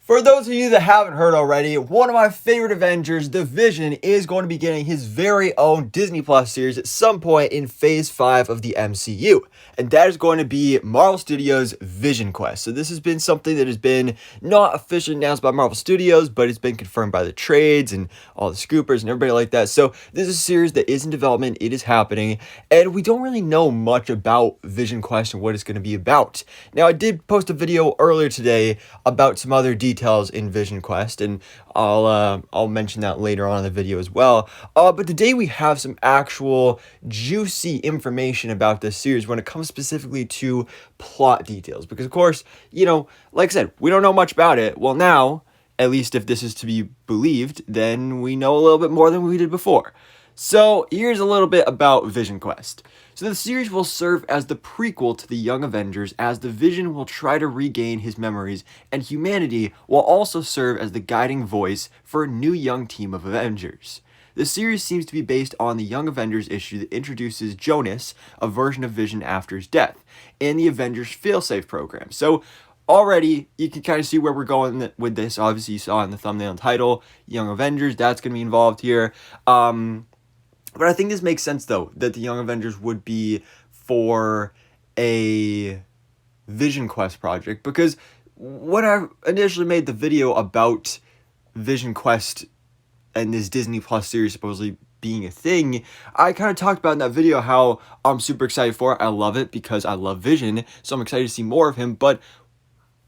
For those of you that haven't heard already, one of my favorite Avengers, the Vision, is going to be getting his very own Disney Plus series at some point in Phase 5 of the MCU. And that is going to be Marvel Studios' Vision Quest. So this has been something that has been not officially announced by Marvel Studios, but it's been confirmed by the trades and all the scoopers and everybody like that. So this is a series that is in development, it is happening, and we don't really know much about Vision Quest and what it's going to be about. Now, I did post a video earlier today about some other details in Vision Quest, and I'll mention that later on in the video as well. But today we have some actual juicy information about this series when it comes specifically to plot details, because of course, like I said, we don't know much about it. Well, now, at least if this is to be believed, then we know a little bit more than we did before. So here's a little bit about Vision Quest. So the series will serve as the prequel to the Young Avengers, as the Vision will try to regain his memories, and humanity will also serve as the guiding voice for a new young team of Avengers. The series seems to be based on the Young Avengers issue that introduces Jonas, a version of Vision after his death, and the Avengers Failsafe program. So already, you can kind of see where we're going with this. Obviously, you saw in the thumbnail and title, Young Avengers, that's going to be involved here. But I think this makes sense, though, that the Young Avengers would be for a Vision Quest project, because when I initially made the video about Vision Quest and this Disney Plus series supposedly being a thing, I kind of talked about in that video how I'm super excited for it. I love it because I love Vision, so I'm excited to see more of him, but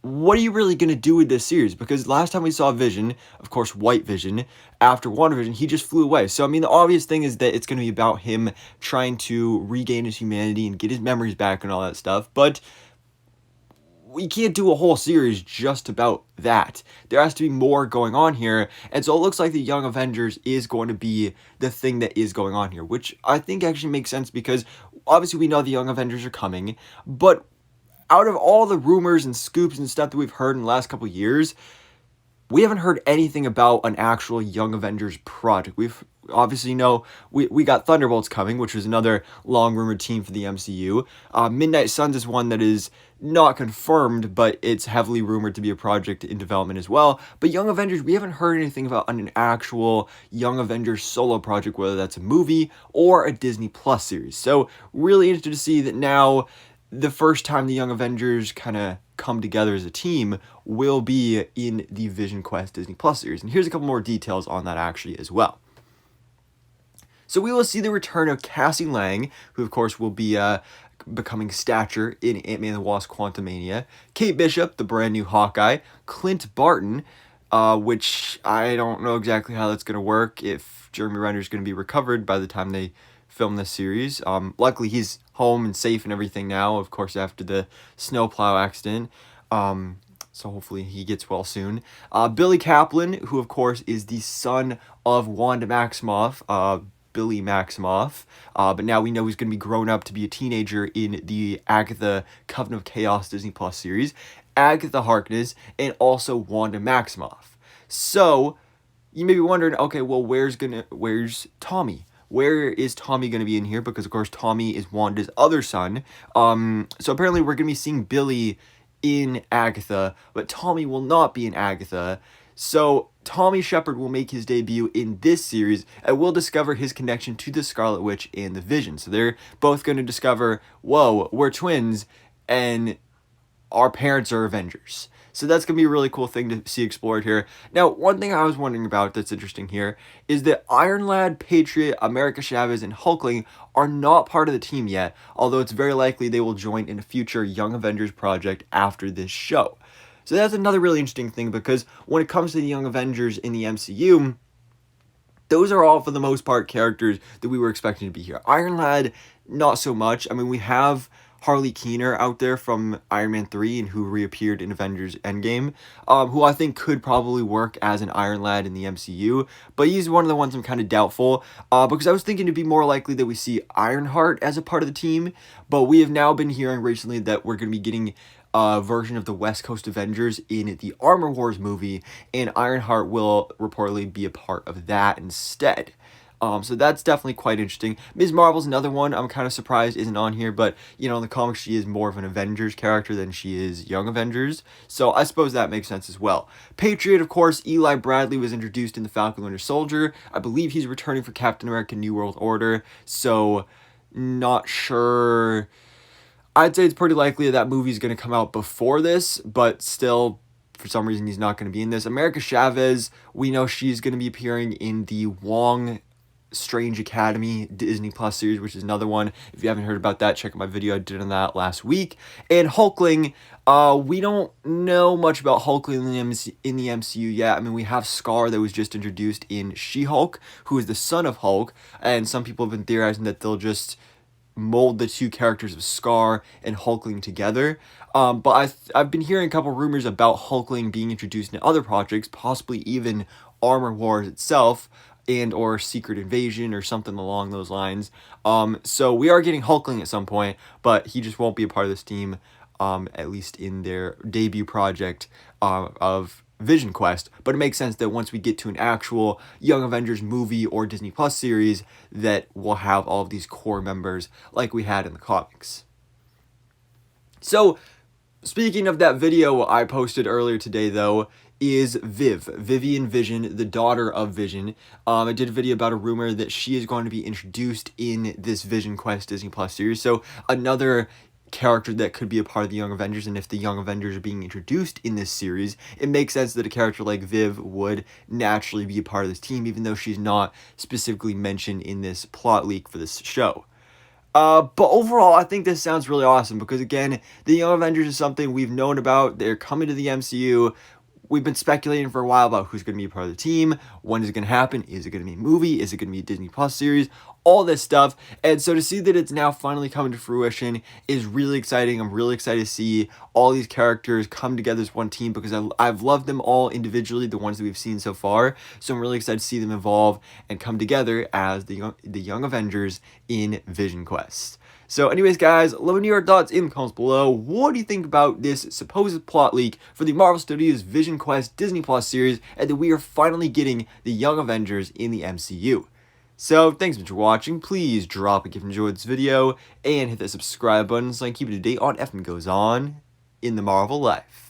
what are you really going to do with this series? Because last time we saw Vision, of course, White Vision, after WandaVision, he just flew away. So, I mean, the obvious thing is that it's going to be about him trying to regain his humanity and get his memories back and all that stuff. But we can't do a whole series just about that. There has to be more going on here. And so it looks like the Young Avengers is going to be the thing that is going on here, which I think actually makes sense because obviously we know the Young Avengers are coming, but out of all the rumors and scoops and stuff that we've heard in the last couple years, we haven't heard anything about an actual Young Avengers project. We've obviously know we got Thunderbolts coming, which was another long rumored team for the MCU. Midnight Suns is one that is not confirmed, but it's heavily rumored to be a project in development as well. But Young Avengers, we haven't heard anything about an actual Young Avengers solo project, whether that's a movie or a Disney Plus series. So really interested to see that now the first time the Young Avengers kind of come together as a team will be in the Vision Quest Disney Plus series. And here's a couple more details on that actually as well. So we will see the return of Cassie Lang, who of course will be becoming Stature in Ant-Man and the Wasp: Quantumania, Kate Bishop, the brand new Hawkeye, Clint Barton, which I don't know exactly how that's going to work, if Jeremy Renner is going to be recovered by the time they film this series. Luckily he's home and safe and everything now, of course, after the snowplow accident. So hopefully he gets well soon. Billy Kaplan, who of course is the son of Wanda Maximoff, Billy Maximoff, but now we know he's going to be grown up to be a teenager in the Agatha Covenant of Chaos Disney Plus series, Agatha Harkness, and also Wanda Maximoff. So you may be wondering, okay, well, where's Tommy? Where is Tommy going to be in here? Because, of course, Tommy is Wanda's other son. So apparently we're going to be seeing Billy in Agatha, but Tommy will not be in Agatha. So Tommy Shepard will make his debut in this series, and we'll discover his connection to the Scarlet Witch and the Vision. So they're both going to discover, whoa, we're twins, and our parents are Avengers. So that's going to be a really cool thing to see explored here. Now, one thing I was wondering about that's interesting here is that Iron Lad, Patriot, America Chavez, and Hulkling are not part of the team yet, although it's very likely they will join in a future Young Avengers project after this show. So that's another really interesting thing, because when it comes to the Young Avengers in the MCU, those are all, for the most part, characters that we were expecting to be here. Iron Lad, not so much. I mean, we have Harley Keener out there from Iron Man 3 and who reappeared in Avengers Endgame, who I think could probably work as an Iron Lad in the MCU, but he's one of the ones I'm kind of doubtful, because I was thinking it'd be more likely that we see Ironheart as a part of the team, but we have now been hearing recently that we're going to be getting a version of the West Coast Avengers in the Armor Wars movie, and Ironheart will reportedly be a part of that instead. So that's definitely quite interesting. Ms. Marvel's another one I'm kind of surprised isn't on here, but you know, in the comics she is more of an Avengers character than she is Young Avengers, so I suppose that makes sense as well. Patriot, of course, Eli Bradley was introduced in the Falcon Winter Soldier. I believe he's returning for Captain America New World Order, so not sure. I'd say it's pretty likely that movie's going to come out before this, but still, for some reason, he's not going to be in this. America Chavez, we know she's going to be appearing in the Wong Strange Academy Disney Plus series, which is another one. If you haven't heard about that, check out my video I did on that last week. And Hulkling, we don't know much about Hulkling in the MCU yet. I mean, we have Scar that was just introduced in She-Hulk, who is the son of Hulk, and some people have been theorizing that they'll just mold the two characters of Scar and Hulkling together. But I've been hearing a couple rumors about Hulkling being introduced in other projects, possibly even Armor Wars itself, and or Secret Invasion or something along those lines. So we are getting Hulkling at some point, but he just won't be a part of this team, at least in their debut project of Vision Quest. But it makes sense that once we get to an actual Young Avengers movie or Disney Plus series, that we'll have all of these core members like we had in the comics. So, speaking of that video I posted earlier today, though, is Vivian Vision, the daughter of Vision. I did a video about a rumor that she is going to be introduced in this Vision Quest Disney Plus series. So another character that could be a part of the Young Avengers, and if the Young Avengers are being introduced in this series, it makes sense that a character like Viv would naturally be a part of this team, even though she's not specifically mentioned in this plot leak for this show. But overall, I think this sounds really awesome because, again, the Young Avengers is something we've known about. They're coming to the MCU. We've been speculating for a while about who's going to be a part of the team, when is it going to happen, is it going to be a movie, is it going to be a Disney Plus series, all this stuff. And so to see that it's now finally coming to fruition is really exciting. I'm really excited to see all these characters come together as one team because I've loved them all individually, the ones that we've seen so far. So I'm really excited to see them evolve and come together as the Young Avengers in Vision Quest. So anyways, guys, let me know your thoughts in the comments below. What do you think about this supposed plot leak for the Marvel Studios Vision Quest Disney Plus series, and that we are finally getting the Young Avengers in the MCU? So thanks so much for watching. Please drop a like if you enjoyed this video, and hit that subscribe button so I can keep you up to date on everything that goes on in the Marvel life.